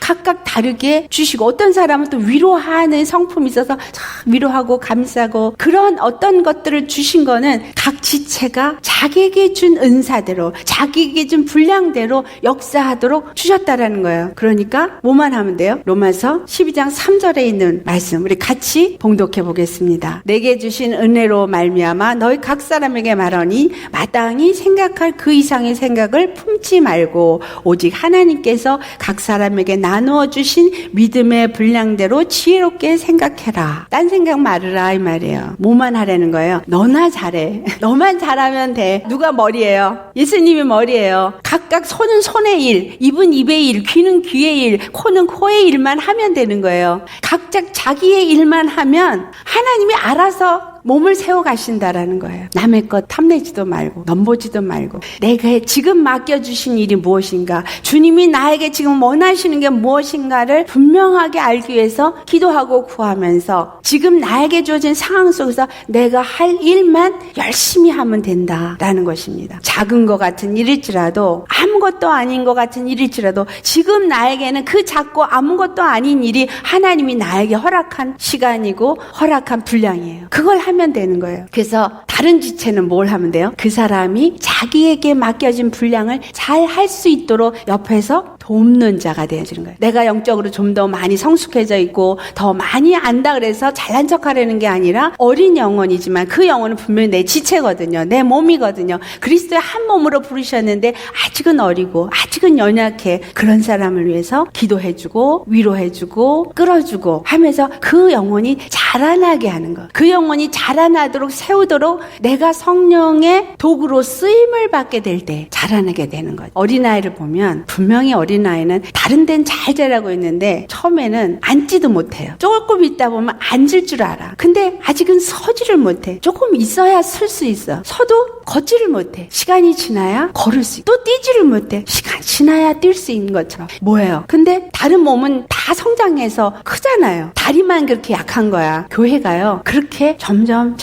각각 다르게 주시고, 어떤 사람은 또 위로하는 성품이 있어서 위로하고 감싸고, 그런 어떤 것들을 주신 거는 각 지체가 자기에게 준 은사대로, 자기에게 준 분량대로 역사하도록 주셨다라는 거예요. 그러니까 뭐만 하면 돼요? 로마서 12장 3절에 있는 말씀, 우리 같이 봉독해 보겠습니다. 내게 주신 은혜로 말미암아 너희 각 사람에게 말하니 마땅히 생각할 그 이상의 생각을 품지 말고 오직 하나님께서 각 사람에게 나누어 주신 믿음의 분량대로 지혜롭게 생각해라. 딴 생각 말으라 이 말이에요. 뭐만 하라는 거예요? 너나 잘해. 너만 잘하면 돼. 누가 머리예요? 예수님이 머리예요. 각각 손은 손의 일, 입은 입의 일, 귀는 귀의 일, 코는 코의 일만 하면 되는 거예요. 각자 자기의 일만 하면 하나님이 알아서 몸을 세워 가신다라는 거예요. 남의 것 탐내지도 말고 넘보지도 말고, 내가 지금 맡겨주신 일이 무엇인가, 주님이 나에게 지금 원하시는 게 무엇인가를 분명하게 알기 위해서 기도하고 구하면서 지금 나에게 주어진 상황 속에서 내가 할 일만 열심히 하면 된다라는 것입니다. 작은 것 같은 일일지라도, 아무것도 아닌 것 같은 일일지라도 지금 나에게는 그 작고 아무것도 아닌 일이 하나님이 나에게 허락한 시간이고 허락한 분량이에요. 그걸 하면 되는 거예요. 그래서 다른 지체는 뭘 하면 돼요? 그 사람이 자기에게 맡겨진 분량을 잘 할 수 있도록 옆에서 돕는 자가 되어지는 거예요. 내가 영적으로 좀 더 많이 성숙해져 있고 더 많이 안다 그래서 잘난 척하려는 게 아니라, 어린 영혼이지만 그 영혼은 분명히 내 지체거든요. 내 몸이거든요. 그리스도의 한 몸으로 부르셨는데 아직은 어리고 아직은 연약해. 그런 사람을 위해서 기도해주고 위로해주고 끌어주고 하면서 그 영혼이 자라나게 하는 것. 그 영혼이 자라나도록 세우도록 내가 성령의 도구로 쓰임을 받게 될 때 자라나게 되는 거죠. 어린아이를 보면 분명히 어린아이는 다른 데는 잘 자라고 있는데 처음에는 앉지도 못해요. 조금 있다 보면 앉을 줄 알아. 근데 아직은 서지를 못해. 조금 있어야 설 수 있어. 서도 걷지를 못해. 시간이 지나야 걸을 수 있어. 또 뛰지를 못해. 시간 지나야 뛸 수 있는 것처럼. 뭐예요? 근데 다른 몸은 다 성장해서 크잖아요. 다리만 그렇게 약한 거야. 교회가요, 그렇게 점점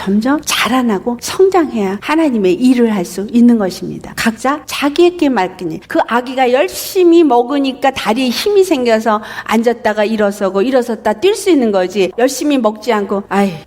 자라나고 성장해야 하나님의 일을 할 수 있는 것입니다. 각자 자기에게 맡긴 일. 그 아기가 열심히 먹으니까 다리에 힘이 생겨서 앉았다가 일어서고 일어섰다 뛸 수 있는 거지, 열심히 먹지 않고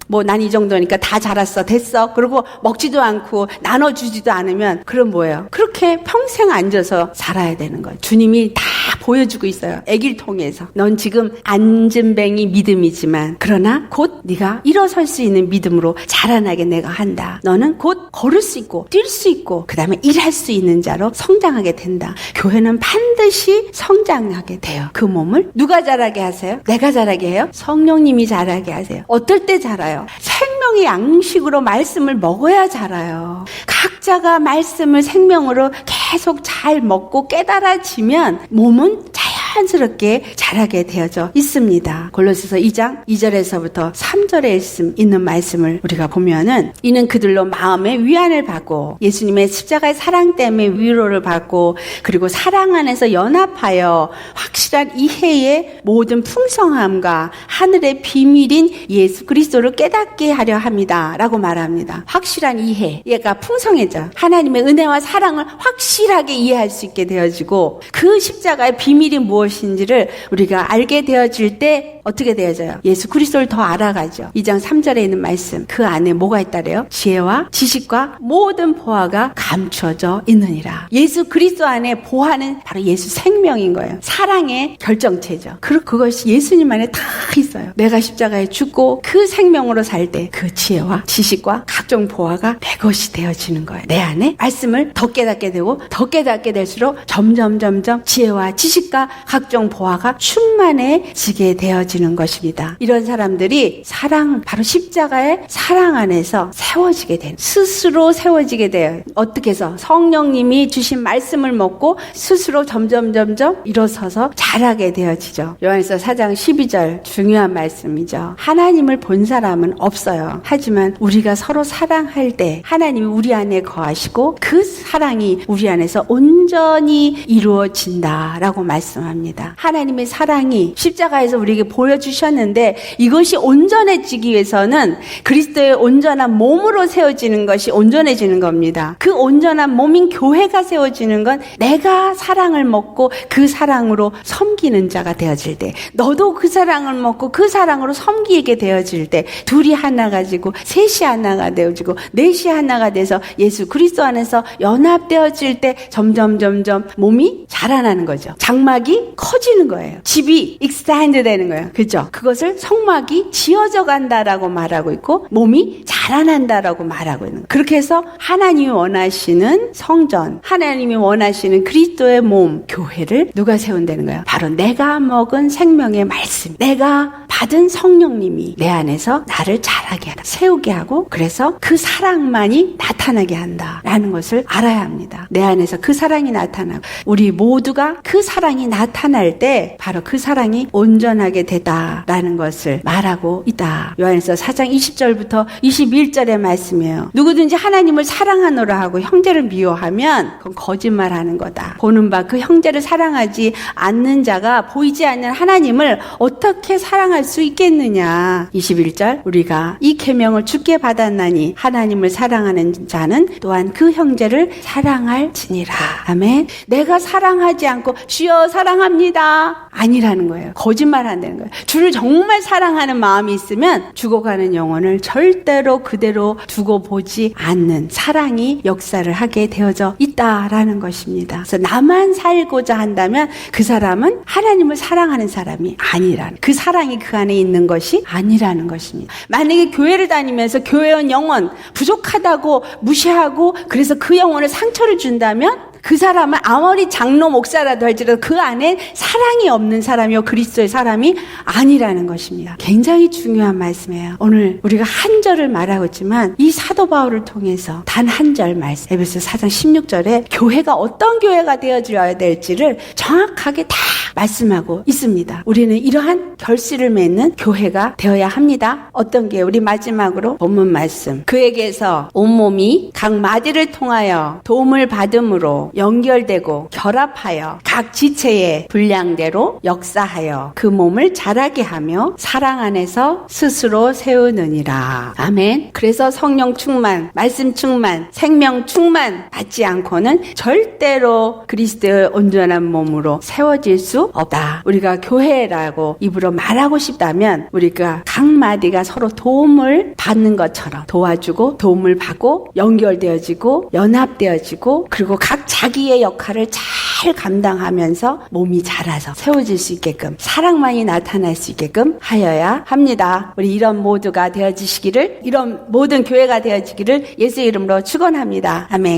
뭐 난 이 정도니까 다 자랐어 됐어 그러고 먹지도 않고 나눠주지도 않으면 그럼 뭐예요? 그렇게 평생 앉아서 살아야 되는 거예요. 주님이 다 보여주고 있어요. 아기를 통해서. 넌 지금 앉은뱅이 믿음이지만 그러나 곧 네가 일어설 수 있는 믿음으로 자라나게 내가 한다. 너는 곧 걸을 수 있고 뛸 수 있고 그 다음에 일할 수 있는 자로 성장하게 된다. 교회는 반드시 성장하게 돼요. 그 몸을 누가 자라게 하세요? 내가 자라게 해요? 성령님이 자라게 하세요. 어떨 때 자라요? 생명의 양식으로 말씀을 먹어야 자라요. 각자가 말씀을 생명으로 계속 잘 먹고 깨달아지면 몸은 자연스럽게 자라게 되어져 있습니다. 골로새서 2장 2절에서부터 3절에 있는 말씀을 우리가 보면은, 이는 그들로 마음의 위안을 받고 예수님의 십자가의 사랑 때문에 위로를 받고 그리고 사랑 안에서 연합하여 확실한 이해의 모든 풍성함과 하늘의 비밀인 예수 그리스도를 깨닫게 하려 합니다 라고 말합니다. 확실한 이해, 얘가 풍성해져. 하나님의 은혜와 사랑을 확실하게 이해할 수 있게 되어지고 그 십자가의 비밀이 무엇인지를 우리가 알게 되어질 때 어떻게 되어져요? 예수 그리스도를 더 알아가죠. 2장 3절에 있는 말씀, 그 안에 뭐가 있다래요? 지혜와 지식과 모든 보화가 감춰져 있느니라. 예수 그리스도 안에 보화는 바로 예수 생명인 거예요. 사랑의 결정체죠. 그리고 그것이 예수님 안에 다 있어요. 내가 십자가에 죽고 그 생명으로 살 때 그 지혜와 지식과 각종 보화가 내 것이 되어지는 거예요. 내 안에 말씀을 더 깨닫게 되고 더 깨닫게 될수록 점점 지혜와 지식과 각종 보화가 충만해지게 되어지는 것입니다. 이런 사람들이 바로 십자가의 사랑 안에서 세워지게 돼요. 스스로 세워지게 돼요. 어떻게 해서? 성령님이 주신 말씀을 먹고 스스로 점점 일어서서 자라게 되어지죠. 요한일서 4장 12절 중요한 말씀이죠. 하나님을 본 사람은 없어요. 하지만 우리가 서로 사랑할 때 하나님이 우리 안에 거하시고 그 사랑이 우리 안에서 온전히 이루어진다라고 말씀합니다. 합니다. 하나님의 사랑이 십자가에서 우리에게 보여주셨는데 이것이 온전해지기 위해서는 그리스도의 온전한 몸으로 세워지는 것이 온전해지는 겁니다. 그 온전한 몸인 교회가 세워지는 건 내가 사랑을 먹고 그 사랑으로 섬기는 자가 되어질 때, 너도 그 사랑을 먹고 그 사랑으로 섬기게 되어질 때, 둘이 하나 가지고 셋이 하나가 되어지고 넷이 하나가 돼서 예수 그리스도 안에서 연합되어질 때 점점 몸이 자라나는 거죠. 장막이 커지는 거예요. 집이 익스텐드 되는 거예요. 그죠? 그것을 성막이 지어져 간다라고 말하고 있고 몸이 자라난다라고 말하고 있는 거예요. 그렇게 해서 하나님이 원하시는 성전, 하나님이 원하시는 그리스도의 몸, 교회를 누가 세운다는 거예요? 바로 내가 먹은 생명의 말씀, 내가 받은 성령님이 내 안에서 나를 자라게 하라, 세우게 하고, 그래서 그 사랑만이 나타나게 한다라는 것을 알아야 합니다. 내 안에서 그 사랑이 나타나고 우리 모두가 그 사랑이 나타날 때 바로 그 사랑이 온전하게 되다라는 것을 말하고 있다. 요한일서 4장 20절부터 21절의 말씀이에요. 누구든지 하나님을 사랑하노라 하고 형제를 미워하면 그건 거짓말하는 거다. 보는 바 그 형제를 사랑하지 않는 자가 보이지 않는 하나님을 어떻게 사랑할 수 있겠느냐. 21절, 우리가 이 계명을 주께 받았나니 하나님을 사랑하는 자는 또한 그 형제를 사랑할지니라. 아멘. 내가 사랑하지 않고 주여 사랑합니다 아니라는 거예요. 거짓말 한다는 거예요. 주를 정말 사랑하는 마음이 있으면 죽어가는 영혼을 절대로 그대로 두고 보지 않는 사랑이 역사를 하게 되어져 있다라는 것입니다. 그래서 나만 살고자 한다면 그 사람은 하나님을 사랑하는 사람이 아니라는, 그 사랑이 그 안에 있는 것이 아니라는 것입니다. 만약에 교회를 다니면서 교회원 영혼 부족하다고 무시하고 그래서 그 영혼에 상처를 준다면 그 사람은 아무리 장로 목사라도 할지라도 그 안에 사랑이 없는 사람이요 그리스도의 사람이 아니라는 것입니다. 굉장히 중요한 말씀이에요. 오늘 우리가 한 절을 말하고 있지만 이 사도 바울을 통해서 단 한 절 말씀, 에베소 4장 16절에 교회가 어떤 교회가 되어져야 될지를 정확하게 다 말씀하고 있습니다. 우리는 이러한 결실을 맺는 교회가 되어야 합니다. 어떤 게? 우리 마지막으로 본문 말씀, 그에게서 온몸이 각 마디를 통하여 도움을 받음으로 연결되고 결합하여 각 지체의 분량대로 역사하여 그 몸을 자라게 하며 사랑 안에서 스스로 세우느니라. 아멘. 그래서 성령 충만, 말씀 충만, 생명 충만 받지 않고는 절대로 그리스도의 온전한 몸으로 세워질 수 없다. 우리가 교회라고 입으로 말하고 싶다면 우리가 각 마디가 서로 도움을 받는 것처럼 도와주고 도움을 받고 연결되어지고 연합되어지고 그리고 각 자기의 역할을 잘 감당하면서 몸이 자라서 세워질 수 있게끔 사랑만이 나타날 수 있게끔 하여야 합니다. 우리 이런 모두가 되어지시기를, 이런 모든 교회가 되어지기를 예수의 이름으로 축원합니다. 아멘.